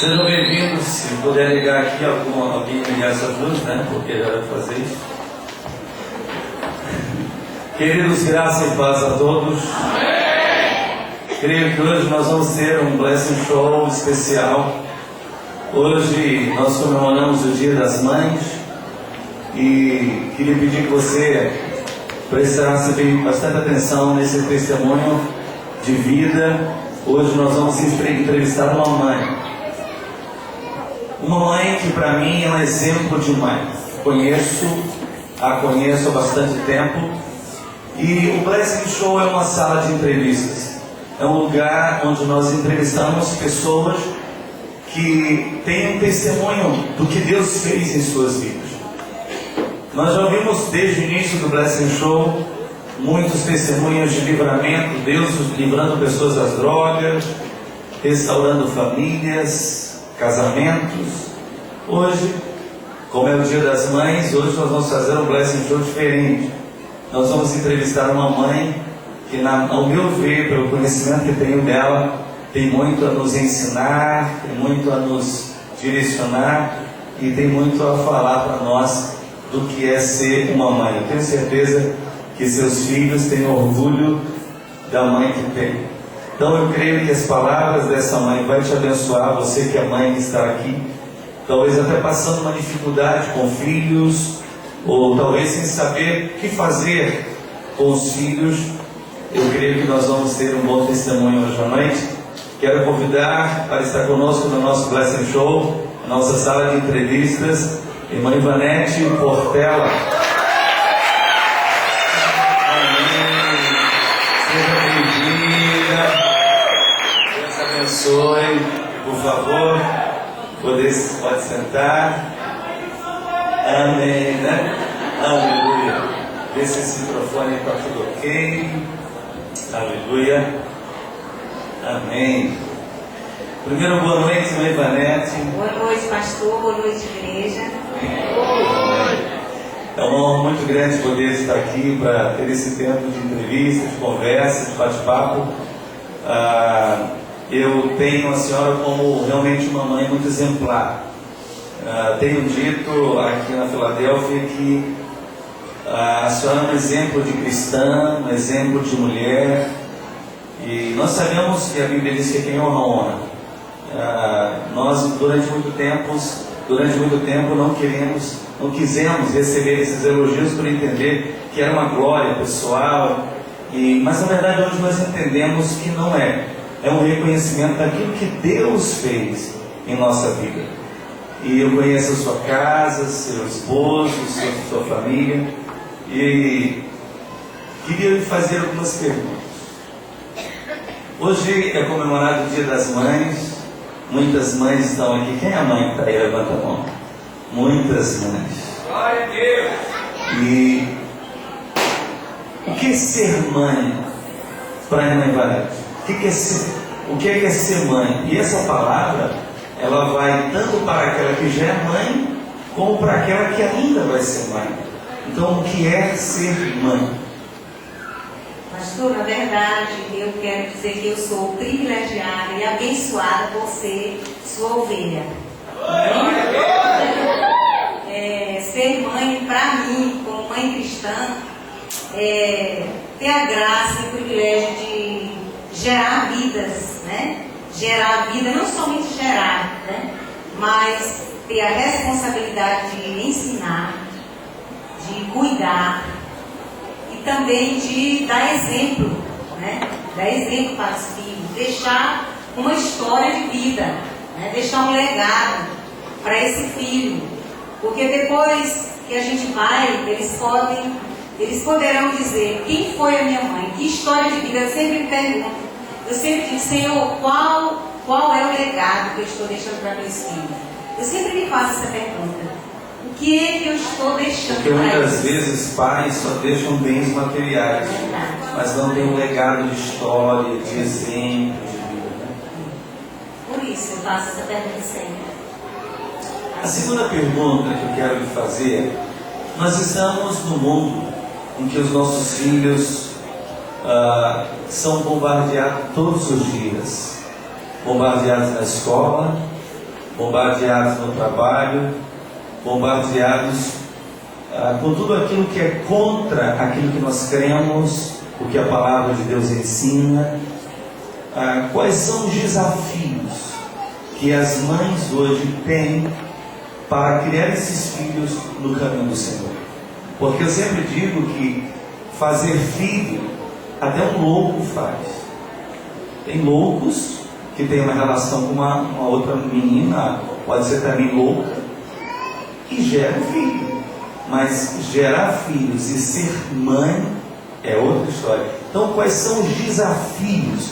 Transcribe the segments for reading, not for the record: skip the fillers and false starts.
Sejam bem-vindos. Se puder ligar aqui, alguém ligar essas luzes, né? Porque já vai fazer isso. Queridos, graça e paz a todos. Creio que hoje nós vamos ter um Blessing Show especial. Hoje nós comemoramos o Dia das Mães e queria pedir que você prestasse bastante atenção nesse testemunho de vida. Hoje nós vamos entrevistar uma mãe. Uma mãe que para mim é um exemplo de mãe. A conheço há bastante tempo. E o Blessing Show é uma sala de entrevistas. É um lugar onde nós entrevistamos pessoas que têm um testemunho do que Deus fez em suas vidas. Nós já ouvimos desde o início do Blessing Show muitos testemunhos de livramento, Deus livrando pessoas das drogas, restaurando famílias, casamentos. Hoje, como é o Dia das Mães, hoje nós vamos fazer um Blessing Show diferente. Nós vamos entrevistar uma mãe que, ao meu ver, pelo conhecimento que tenho dela, tem muito a nos ensinar, tem muito a nos direcionar e tem muito a falar para nós do que é ser uma mãe. Eu tenho certeza que seus filhos têm orgulho da mãe que tem. Então eu creio que as palavras dessa mãe vai te abençoar, você que é mãe que está aqui, talvez até passando uma dificuldade com filhos, ou talvez sem saber o que fazer com os filhos. Eu creio que nós vamos ter um bom testemunho hoje à noite. Quero convidar para estar conosco no nosso Blessing Show, nossa sala de entrevistas, irmã Ivanete Portela. Seja bem-vinda. Deus abençoe. Por favor, pode sentar. Amém, né? Aleluia. Vê se esse microfone está tudo ok. Aleluia. Amém. Primeiro, boa noite, irmã Ivanete. Boa noite, pastor. Boa noite, igreja. É uma honra muito grande poder estar aqui para ter esse tempo de entrevista, de conversa, de bate-papo. Eu tenho a senhora como realmente uma mãe muito exemplar. Tenho dito aqui na Filadélfia que a senhora é um exemplo de cristã, um exemplo de mulher. E nós sabemos que a Bíblia diz que quem honra, honra. Nós durante muito tempo não quisemos receber esses elogios por entender que era uma glória pessoal, mas na verdade hoje nós entendemos que não é. É um reconhecimento daquilo que Deus fez em nossa vida. E eu conheço a sua casa, seu esposo, sua família, e queria lhe fazer algumas perguntas. Hoje é comemorado o Dia das Mães. Muitas mães estão aqui. Quem é a mãe que está aí? Levanta a mão. Muitas mães. Glória a Deus! E o que é ser mãe para a irmã Ivanete? O que é ser mãe? E essa palavra, ela vai tanto para aquela que já é mãe, como para aquela que ainda vai ser mãe. Então, o que é ser mãe? Pastor, na verdade, eu quero dizer que eu sou privilegiada e abençoada por ser sua ovelha. Ser mãe, para mim, como mãe cristã, ter a graça e o privilégio de gerar vidas, né? Gerar vida, não somente gerar, né? Mas ter a responsabilidade de ensinar, de cuidar e também de dar exemplo, né? Dar exemplo para os filhos, deixar uma história de vida, né? Deixar um legado para esse filho, porque depois que a gente vai, eles poderão dizer: quem foi a minha mãe? Que história de vida? Eu sempre me pergunto. Eu sempre digo: Senhor, qual é o legado que eu estou deixando para meus filhos? Eu sempre me faço essa pergunta: o que é que eu estou deixando Porque para muitas eles? vezes pais só deixam bens materiais, mas não tem um legado de história, de exemplo, de vida, né? Por isso eu faço essa pergunta sempre. A segunda pergunta que eu quero lhe fazer é: nós estamos no mundo em que os nossos filhos são bombardeados todos os dias. Bombardeados na escola, bombardeados no trabalho, bombardeados com tudo aquilo que é contra aquilo que nós cremos, o que a palavra de Deus ensina. Quais são os desafios que as mães hoje têm para criar esses filhos no caminho do Senhor? Porque eu sempre digo que fazer filho até um louco faz. Tem loucos que têm uma relação com uma outra menina, pode ser também louca, e gera filho. Mas gerar filhos e ser mãe é outra história. Então, quais são os desafios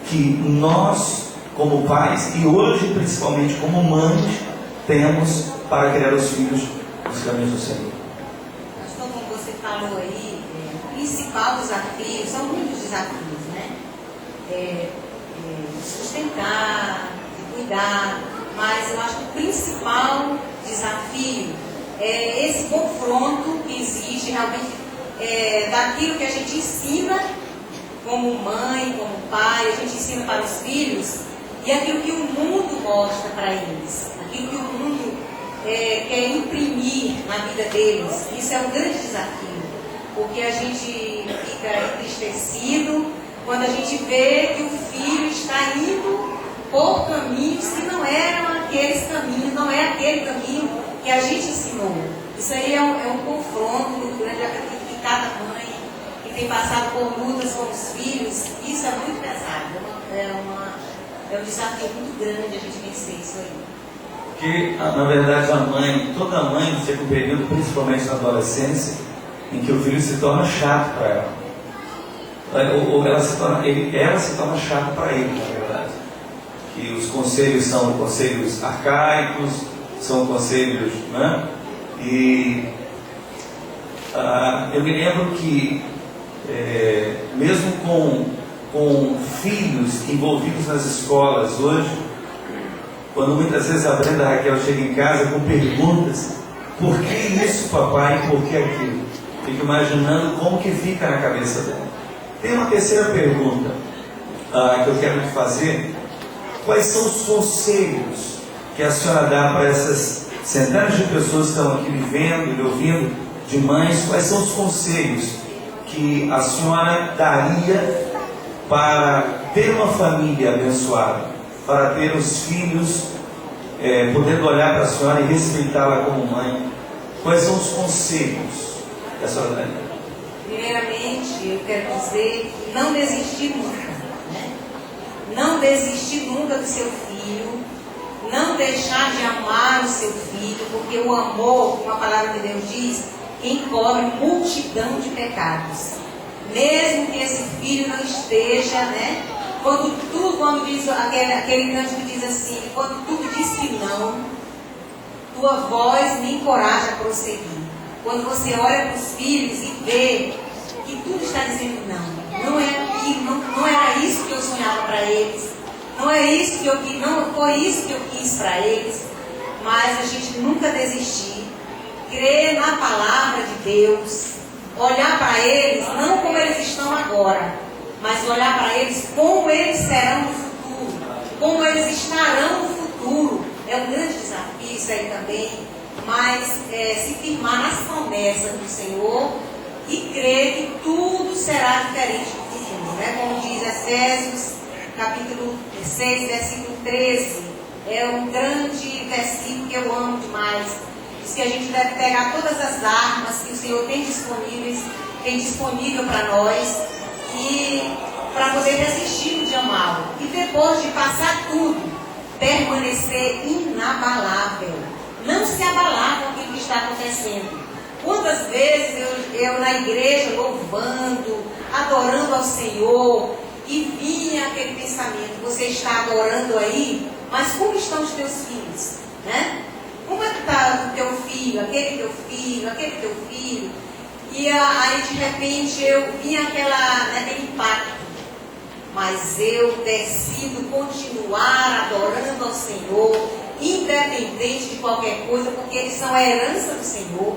que nós, como pais, e hoje principalmente como mães, temos para criar os filhos nos caminhos do Senhor? Pastor, como você falou aí, o principal desafio, são muitos desafios, né? Sustentar, cuidar, mas eu acho que o principal desafio é esse confronto que existe realmente daquilo que a gente ensina como mãe, como pai, a gente ensina para os filhos, e aquilo que o mundo mostra para eles, aquilo que o mundo quer imprimir na vida deles. Isso é um grande desafio, porque a gente fica entristecido quando a gente vê que o filho está indo por caminhos que não eram aqueles caminhos, não é aquele caminho que a gente ensinou. Isso aí é um confronto muito grande. Eu acredito que cada mãe que tem passado por lutas com os filhos, isso é muito pesado, é um desafio muito grande a gente vencer isso aí. Porque, na verdade, toda mãe chega um período, principalmente na adolescência, em que o filho se torna chato para ela. Ou ela se torna chata para ele, na verdade. Que os conselhos são conselhos arcaicos, são conselhos, né? E eu me lembro que, mesmo com filhos envolvidos nas escolas hoje, quando muitas vezes a Brenda Raquel chega em casa com perguntas: por que isso, papai, por que aquilo? Fico imaginando como que fica na cabeça dela. Tem uma terceira pergunta que eu quero te fazer. Quais são os conselhos que a senhora dá para essas centenas de pessoas que estão aqui me vendo e ouvindo, de mães? Quais são os conselhos que a senhora daria para ter uma família abençoada, para ter os filhos podendo olhar para a senhora e respeitá-la como mãe? Quais são os conselhos que a senhora daria? Primeiramente, eu quero dizer que não desistir nunca, né? Não desistir nunca do seu filho, não deixar de amar o seu filho, porque o amor, como a palavra de Deus diz, encobre multidão de pecados. Mesmo que esse filho não esteja, né? Quando diz aquele cântico diz assim: quando tudo diz que não, tua voz me encoraja a prosseguir. Quando você olha para os filhos e vê que tudo está dizendo não é aquilo, não era isso que eu sonhava para eles, não é isso que eu quis, não foi isso que eu quis para eles, mas a gente nunca desistir, crer na palavra de Deus, olhar para eles não como eles estão agora, mas olhar para eles como eles serão no futuro, como eles estarão no futuro. É um grande desafio isso aí também, mas se firmar nas promessas do Senhor e crer que tudo será diferente no futuro, né? Como diz Efésios capítulo 6, versículo 13, é um grande versículo que eu amo demais. Diz que a gente deve pegar todas as armas que o Senhor tem disponível para nós, e para poder resistir no dia mau, e depois de passar tudo, permanecer inabalável, não se abalar com aquilo que está acontecendo. Quantas vezes eu na igreja louvando, adorando ao Senhor, e vinha aquele pensamento: você está adorando aí, mas como estão os teus filhos? Né? Como é que está o teu filho, aquele teu filho? E aí de repente eu vinha aquele impacto. Mas eu decido continuar adorando ao Senhor, independente de qualquer coisa, porque eles são a herança do Senhor.